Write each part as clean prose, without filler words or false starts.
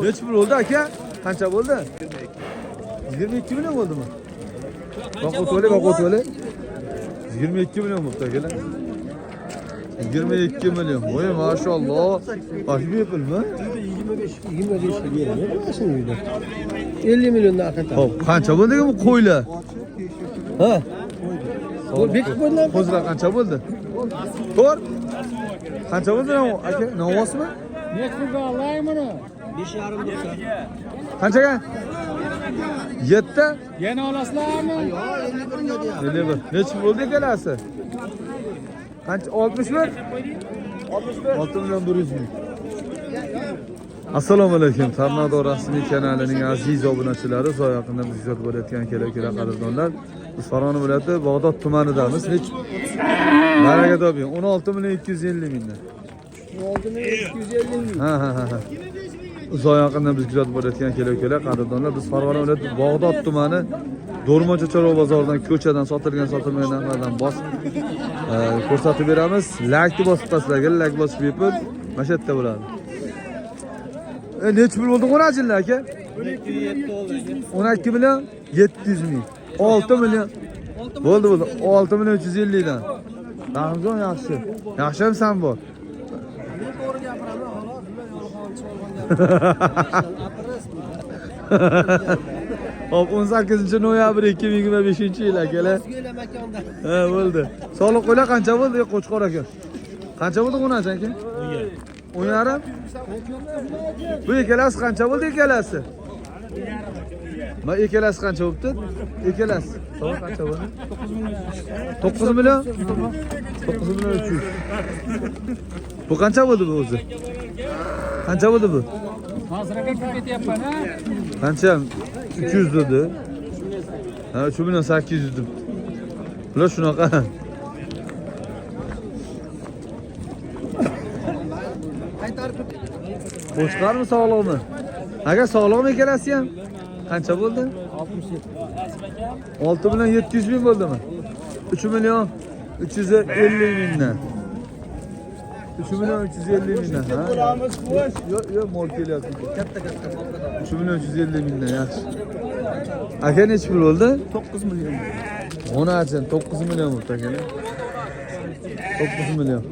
Neç pul bo'ldi aka? Qancha bo'ldi? 22 million bo'ldimi? Bak o'toli. 22 million bo'ldi akalar. 22 million. Voy maşallah. Kaç bir pulmi? 25 milyon. 50 milyon daha kadar. Hop, qancha bo'ldi bu qo'ylar? Ha? Bu bekib qo'ydilar. Qo'zlar qancha bo'ldi? To'rt. Qancha bo'ldi aka? Novosmi? Bekibga olaymi? 5,5 bo'lsa. Qanchaga? 7. Yana olasizlarmi? 51. Necha bo'ldi kelasi? Qancha? 61? 6 million 100 ming. Assalomu alaykum. Tornado rasmiy kanalining aziz obunachilari, so'z yaqinda biz kuzatib borayotgan kerak qadrdonlar. Biz Farg'ona viloyati Bog'dod tumanidamiz. Baraka toping. 16 million 250 mingdan. 16 milyon 250 ming. Ha. So'z yaqinda biz kuzatib borayotgan kerak qadrdonlar. Biz Farg'ona viloyati Bog'dod tumani Do'rmoncha chorva bozoridan ko'chadan sotilgan sotilmagan narxlardan bosib ko'rsatib beramiz. Like bosib tashlagan, like bosib bepul mana shu yerda bo'ladi. Necha pul bo'ldi qo'najinlar aka? 12 million 700 ming. 6 million. Bo'ldi. 6 million 350 dan. Rahimjon yaxshi. Yaxshimisan bor? Hop 18 noyabr 2025-yil akalar. Ha, bo'ldi. Soliq qo'ylar qancha bo'ldi Qo'chqor aka? Qancha bo'ldi qo'nachi aka? 10,5. Bu ikkalasi qancha bo'ldi ikkalasi? Ma ikkalasi qancha bo'ldi? Ikkalasi. Soliq qancha bo'ldi? 9 million. 9 million 300. Bu qancha bo'ldi bu o'zi? Qancha bo'ldi bu? Hozirga ketyapman ha. Qancha? 200 dedi. Ha, 3 million 800 deb. Bular shunaqa. Qo'chqarmi sog'liqmi? Aka sog'liqmi ikkalasi ham? Qancha bo'ldi? 6 million 700 ming bo'ldimi? 3 million 350 mingdan. 3 million 350 mingdan. Yo'q, mol kelyapti. Katta. 3 million 350 mingdan yaxshi. Aka necha pul bo'ldi? 9 milyon. Onachin 9 million bo'ldi akalar. 9 million.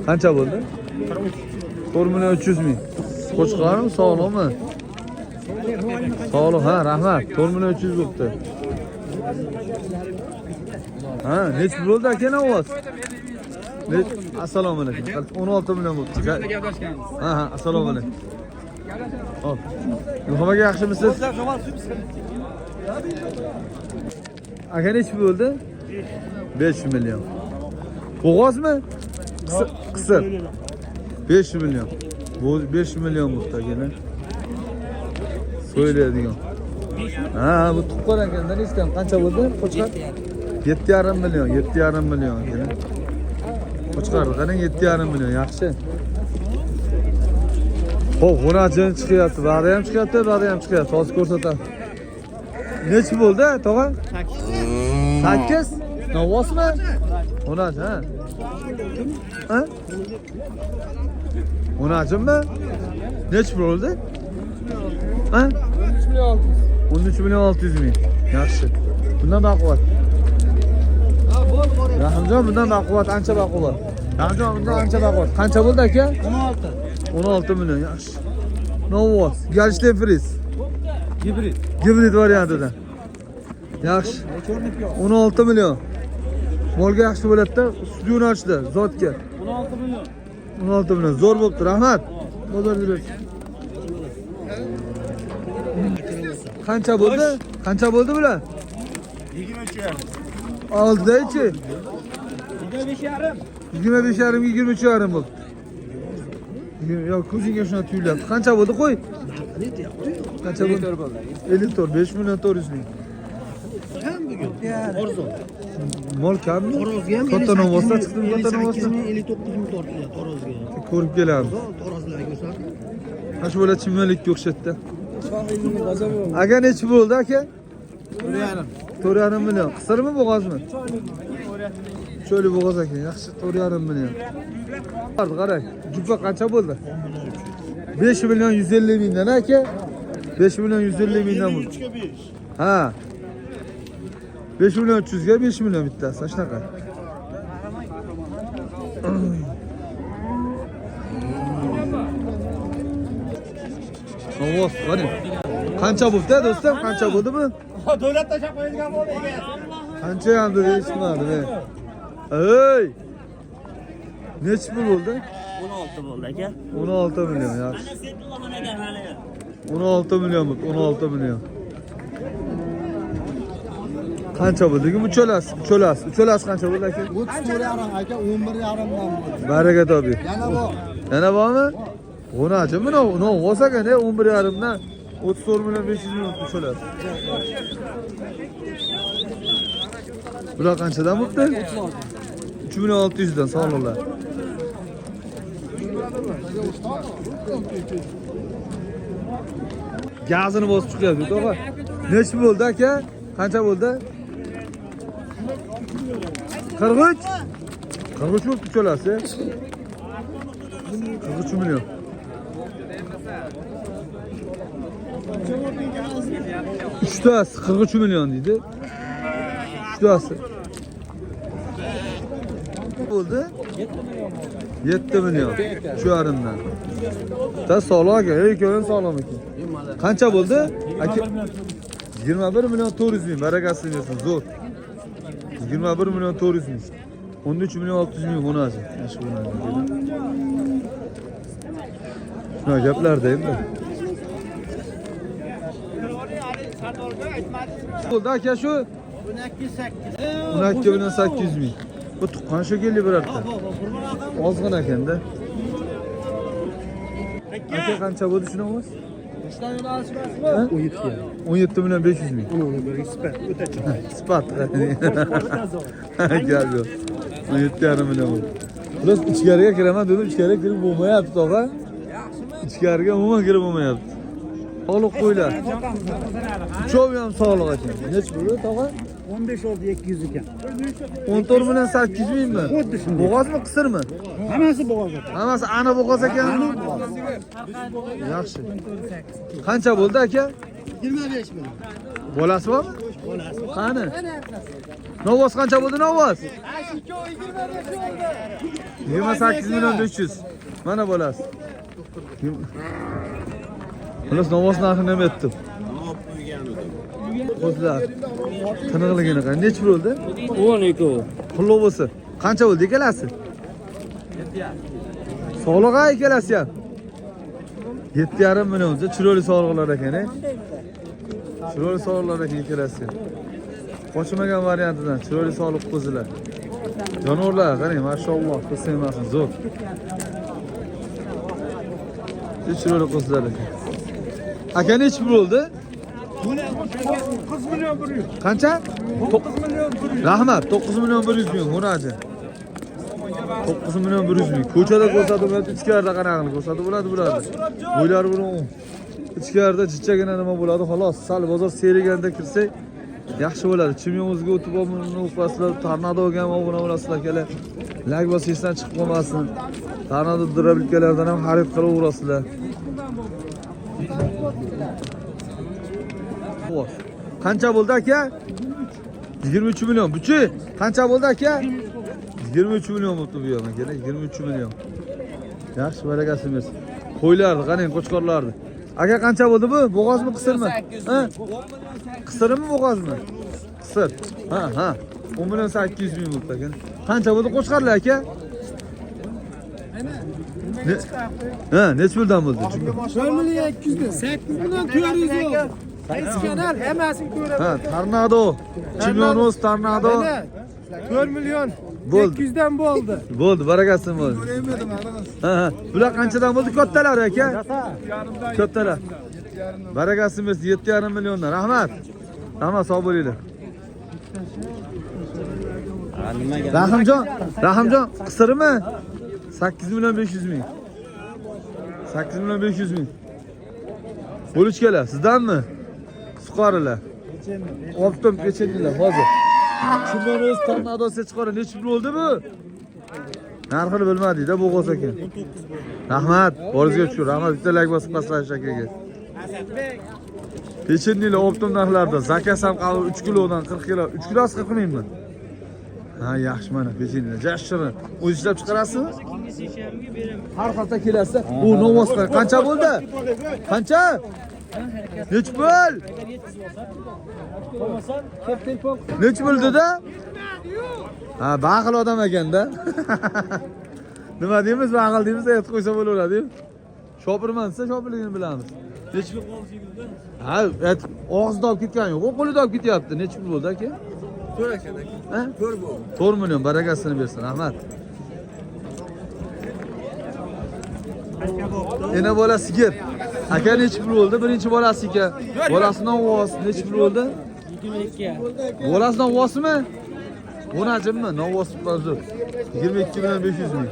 Qancha bo'ldi? 4 million 300 ming. Qo'chqarmi sog'liqmi? Sog'liq, ha, rahmat. 4 million 300 bo'libdi. Ha, necha pul bo'ldi aka ovoz? Assalomu alaykum. 16 million bo'libdi. Ha, assalomu alaykum. Hop. Muhammadga yaxshimisiz? Aka necha pul bo'ldi? 5 million. Bo'g'ozmi? Qisir. 5 million. Bu 5 million bo'ldi akalar. So'ylaydigan. Ha, bu tuqqan ekandan eshitdim. Qancha bo'ldi? Qo'chqar? 7,5 million, 7,5 million akalar. Qo'chqar, qarang 7,5 million, yaxshi. Xo'p, g'unajin chiqyapti, bari ham chiqyapti, bari ham chiqyapti. Hozir ko'rsataman. Necha bo'ldi, tog'a? 8. Novosmi? G'unaj, ha? Ha? G'unajinmi? Necha bo'ldi? Ha? 13 million 600 ming. Yaxshi. Bundan baquvvat. Rahimjon, bundan baquvvat, ancha baquvvat. Rahimjon, bundan ancha baquvvat. Qancha bo'ldi aka? 16. 16 million, yaxshi. Novos, Galshten Fris. Gibrid variantidan. Yaxshi. 16 million. Molga yaxshi bo'ladi-da, studioni ochdi, zotga. 16 milyon. 16 million. Zo'r bo'pti, rahmat. Bozorga bersin. Qancha bo'ldi? Qancha bo'ldi bular? 23,5. Oldidachi? 25,5. 25,5 23,5 bo'ldi. Yo'q, ko'zingga shuna tuyulyapti. Qancha bo'ldi qo'y? Qancha bo'ldi? 54, 5 million 400 ming. Kam bugun? Arzon. Mol kammi? Tarozga ham katta novosda chiqdimi? Katta novosda 59 ming tortiladi tarozga. Ko'rib kelamiz. Tarozlarga ko'rsatib. Mana shu bola chimmalikka o'xshatdi. Aka nechi bo'ldi aka? 4,5 million. Qisirmi bo'g'ozmi? Cho'li bo'g'oz ekan, yaxshi 4,5 million. Qarang, jupa qancha bo'ldi? 5 milyon 150 mingdan aka. 5 milyon 150 mingdan bu. 3'e 5. Ha. 5 milyon 300 ga 5 milyon bittasi shunaqa. Ovoz, qani. Qancha bo'ldi do'stim? Qancha bo'ldi bu? Davlat tashab qo'yilgan bo'ldi aka. Qancha hamda deyishmadi. Ey! Necha pul bo'ldi? 16 bo'ldi aka. 16 million yaxshi. Ana Seyfullaxon aka hali. 16 million bo'ldi, 16 million. Qancha bo'ldi? Ucholasi qancha bo'ldi aka? 31,5 aka, 11,5 dan bo'ldi. Baraka tobi. Yana bor. Yana bormi? G'onachi buni, uni olsagan 11,5 dan 34 million 500 million ucholasi. Bular qanchadan bo'ldi? 3 million 600 dan sog'liqlar. Gazini bosib chiqyapti, tog'a. Necha bo'ldi aka? Qancha bo'ldi? 43. 43 bo'lib ucholasi. 43 million. Uchtasi 43 million deydi. Uchtasi. Bo'ldi? 7 million. Shu yarimdan. Da sog'lom aka, ikkoving sog'lom ekan. Qancha bo'ldi? Aka 21 million 400 ming. Barakasi bersin, zo'r. 21 million 400 ming. 13 million 600 ming g'onachi. Yaxshi g'onachi. Shuna gaplarda endi. Bo'ldi aka shu 12 million 800 ming. Bu tuqqan shekilli birorta. Ozg'in ekanda. Aka qancha bo'ldi shuni o'z? 17 million 500 ming. Spat. Gel yo'q. 17,5 million bo'ldi. Biz ichkariga kiraman dedim, ichkariga kirib bo'lmayapti, tog'a. Ichkariga umuman kirib bo'lmayapti. Sog'liq qo'ylar. Uchovi ham sog'liq ekan. Nech bo'ldi, tog'a? 15 oldi 200 ekan. 14 million 800 mingmi? Bo'g'ozmi, qisirmi? Hammasi bo'g'oz. Hammasi ana bo'g'oz ekan. Yaxshi. Qancha bo'ldi aka? 25 million. Bolasi bormi? Qani? Novoz qancha bo'ldi novoz? 28 million 500. Mana bolasi. Xolos novoz narxini ham aytdim. Qo'zlar. Tiniqligini qani? Nech bo'ldi? 12. Qulluq bo'lsin. Qancha bo'ldi ikkalasi? 7,5. Sog'liq ikkalasi ham. 7,5 million. Chiroyli sog'liqlar ekan-a. Chiroyli sog'liqlar ekan ikkalasi. Qochmagan variantidan chiroyli sog'liq qo'zilar. Jonivorlar, qarang, mashalloh, qilsaymasin, zo'r. Chiroyli qo'zilar ekan. Aka nech bo'ldi? 9 million 100. Qancha? 9 million 100. Rahmat, 9 million 100 ming g'onachi. 9 million 100 ming. Ko'chada ko'rsatib bo'ladi, ichkarida qanaqani ko'rsatib bo'ladi bularni. Bo'ylari buni ichkarida jichchagina nima bo'ladi, xolos. Sal bozor seriganda kirsak yaxshi bo'ladi. Chimyomizga o'tib o'qasizlar, tornadoga ham obuna bo'lasizlar kela. Lag bosishdan chiqib qolmasin. Tornado drobilkalardan ham xarid qilaverasizlar. Qancha bo'ldi aka? 23 million. Buchi qancha bo'ldi aka? 23 million bo'ldi bu yerdan kerak. 23 million. Yaxshi, barakasi bersin. Qo'ylarni, qarang, qo'chqorlarni. Aka qancha bo'ldi bu? Bo'g'ozmi, qisirmi? Ha? Qisirmi, bo'g'ozmi? Qisir. Ha. 10 million 800 ming bo'ldi aka. Qancha bo'ldi qo'chqorlar aka? Ha, nech puldan bo'ldi? 1 million 200 dan 8 million 400 oldi. Qaysi kanal hammasini ko'raman. Ha, tornado. Chimyonos tornado. 4 million Bo'ldi. 800 dan bo'ldi. Bo'ldi, barakasi bo'ldi. Ha. Bular qanchadan bo'ldi? Kattalar aka? Kattalar. Barakasi bersin, 7,5 milliondan. Rahmat. Rahmat, sog' bo'linglar. Rahimjon, qisirmi? 8 million 500 ming. 8 million 500 ming. Bo'lichkalar sizdanmi? Suqorilar. Oltin pechennilar hozir. Shundan o'z tornadosi chiqarib, nechta bo'ldi bu? Narxini bilmadingiz-da, bo'g'oz ekan. Rahmat. Boringizga shu. Rahmat. Bitta like bosib qo'yasiz akaga. Pechennilar optim narxlarda. Zakas ham qabul 3 kilodan 40 kilo. 3 kilosi 40 mingmi? Ha, yaxshi mana pechennilar. Jashirin. O'z ishlab chiqarasizmi? Har hafta kelasiz. Bu novos qancha bo'ldi? Qancha? Nech pul? Nech bo'ldi-da? Ha, baxil odam ekanda. Nima deymiz? Baxil deymiz, aytib qo'ysa bo'laveradi-ku. Shopirman desa, shopirligini bilamiz. Nech pul qoldi? Ha, og'zida olib ketgan yo'q, qo'lida olib ketyapti. Nech pul bo'ldi aka? 4 aka. Ha? 4 bo'ldi. 4 million barakasini bersin, rahmat. Yana bola sigir. Aka nech pul bo'ldi? Birinchi bolasi ekan. Bolasidan voz nech pul bo'ldi? 22. Bolasidan vozmi? Bo'najimmi? Novos bazur. 22 million 500 ming.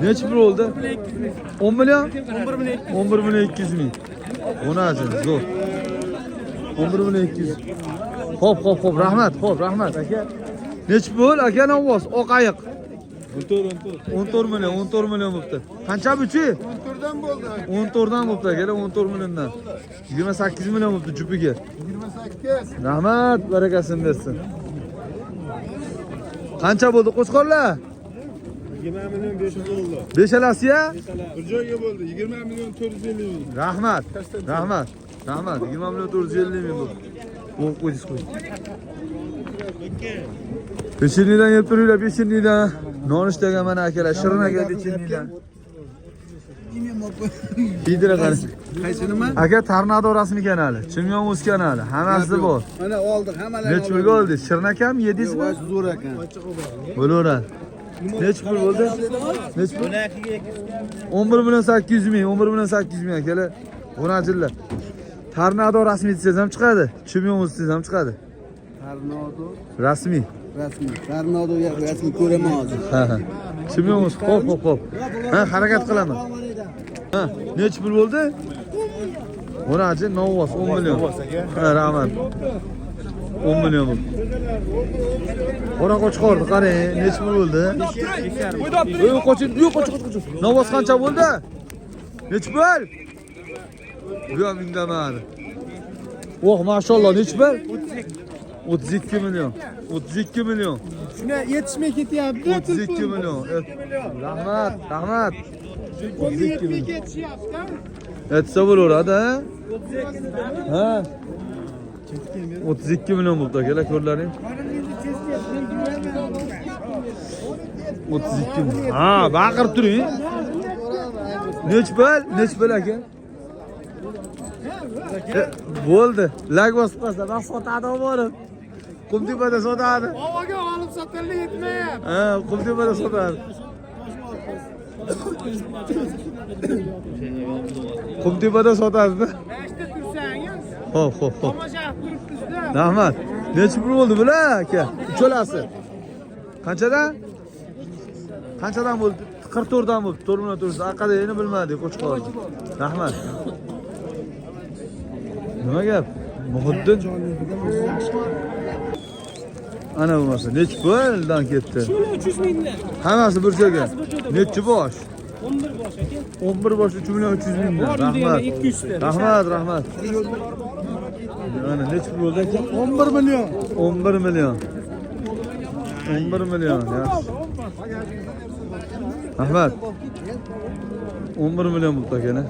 Nech pul bo'ldi? 10 million? 11 million 200 ming. Bo'najim, zo'r. 11 million 200. Xo'p, rahmat, rahmat aka. Nech pul? Aka novos, oq ayiq. 14 million bo'libdi. Qancha buchi? 14 dan bo'ldi. 14 dan bo'libdi aka, 14 milliondan. 28 million bo'libdi jupiga. 28. Rahmat, barakasini bersin. Qancha bo'ldi qo'chqorlar? 20 million 500 bo'ldi. Beshalasi-ya? Bir joyga bo'ldi. 20 million 450 ming. Rahmat. 20 million 450 ming bo'ldi. Qo'ydiz. Pechennidan yeb turinglar, pechennidan. Nonushtaga mana akalar, shirin aka pechennidan. Vidra qani. Qaysi nima? Aka Tornado rasmiy kanali, Chimyonuz kanali, hammasi bor. Mana oldik, hammalari. Nech pulga oldingiz? Shirin akam yedingizmi? Zo'r ekan. Bo'laveradi. Nech pul bo'ldi? Nech pul? 11 million 800 ming, 11 million 800 ming akalar. G'unajillar. Tornado rasmiy desangiz ham chiqadi, Chimyonuz desangiz ham chiqadi. Tornado Rasmiy. Tornado rasmiy ko'raman hozir. Ha. Chimyonuz, xo'p. Ha, harakat qilaman. Ha, nech pul bo'ldi? G'unajil novos 10 million. Ha, rahmat. 10 million bo'ldi. Qora qo'chqordi, qarang, nech pul bo'ldi? Qo'chin. Novos qancha bo'ldi? Nech pul? Bu ham indamadi. Oh, mashalloh, nech pul? 32 million. 32 million. Shuna yetishmay ketyapti. 32 million. Rahmat. 32 million. Etsa bo'laveradi, ha? 32 million bo'ldi akalar, ko'rlaring. 32 million. Ha, baqirib turing. Nech pul aka? Bo'ldi. Lag bosib qo'ysa, men sotadi borib. Qumtepada sotadi. Havoga olib sotildi yetmayapti. Ha, Qumtepada sotadi. Qumtepada sotadi-da. Nechta tursangiz? Xo'p. Tomosha turibsiz-da. Rahmat. Necha pul bo'ldi bular aka? Uchalasi. Qanchadan? Qanchadan bo'ldi? 44 dan bo'ldi. 4 million 400. Aqadayini bilmadik, qo'chqor. Rahmat. Nima gap? Muhiddin. Ana bo'lmasa, necha puldan ketdi? 300 mingdan. Hammasi bir joyga. Necha bosh? 11 bosh aka. 11 bosh 3 million 300 mingdan. Rahmat. Rahmat. Mana necha pul bo'ldi aka? 11 million. 11 million. 11 million. Yaxshi. Rahmat. 11 million bo'ldi aka.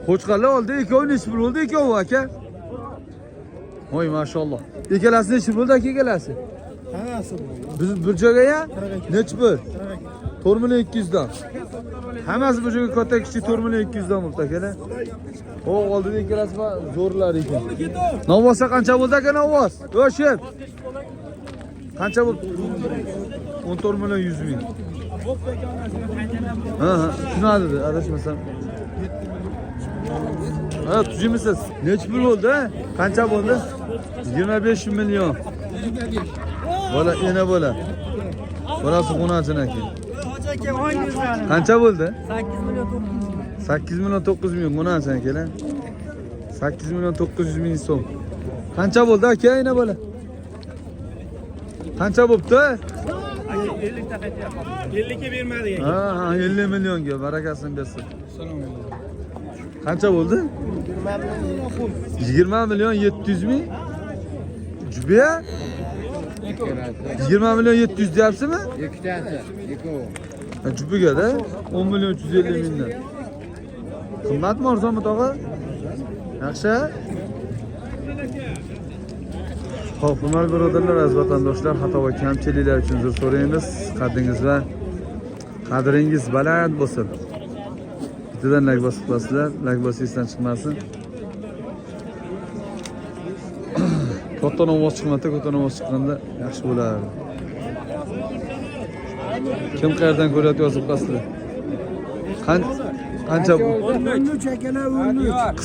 Qo'chqarlar oldi, ikkovi necha pul bo'ldi ikkovi aka? Voy mashalloh. Ikkalasi necha pul bo'ldi aka ikkalasi? Hammasi bo'ldi. Biz bir joyga necha pul? 4 million 200 dan. Hammasi bir joyga katta kichik 4 million 200 dan bo'ldi aka. O oldida ikkalasi zo'rlar ekan. Novvosa qancha bo'ldi aka novvos? Yo'shib. Qancha bo'ldi? 14 million 100 ming. Ha, tushunadi, adashmasam. Ha, tushunmisiz? Necha pul bo'ldi? Qancha bo'ldi? 25 million. Bola, yana bola. Bolasi G'unajin aka. Qancha bo'ldi? 8 million 900 ming G'unajin aka. 8 million 900 ming so'm. Qancha bo'ldi aka yana bola? Qancha bo'pti? 50'ke vermedi. Ha, 50 milyonga barakasini bersin. Qancha bo'ldi? 20 milyon 700 ming. Jubiya? 20 milyon 700 deyapsizmi? Ikkitasi, ikkovi. Jubiga-da 10 milyon 350 mingdan. Qimmatmi arzonmi tog'a? Yaxshi. Xo'p, hurmatli birodarlar, aziz vatandoshlar, xato va kamchiliklar uchun uzr so'raymiz. Qaddingiz va qadringiz baland bo'lsin. Bittadan like bosib qo'yasizlar, like bosishdan chiqmasin. Katta ovoz chiqmadi, katta ovoz chiqqanda yaxshi bo'lardi. Kim qayerdan ko'ryapti yozib qo'yasizlar. Qancha bu? 13 akalar 13.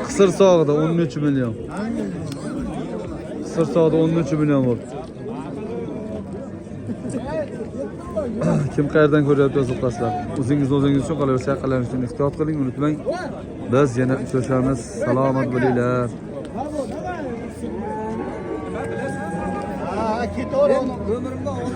Qisir sog'ida 13 million. Qisir sog'ida 13 million bo'ldi. Kim qayerdan ko'ryapti yozib qo'yasizlar. O'zingiz uchun qolaversa, yaqinlaringiz uchun ehtiyot qiling, unutmang. Biz yana uchrashamiz. Salomat bo'linglar. Ömrümde oldu.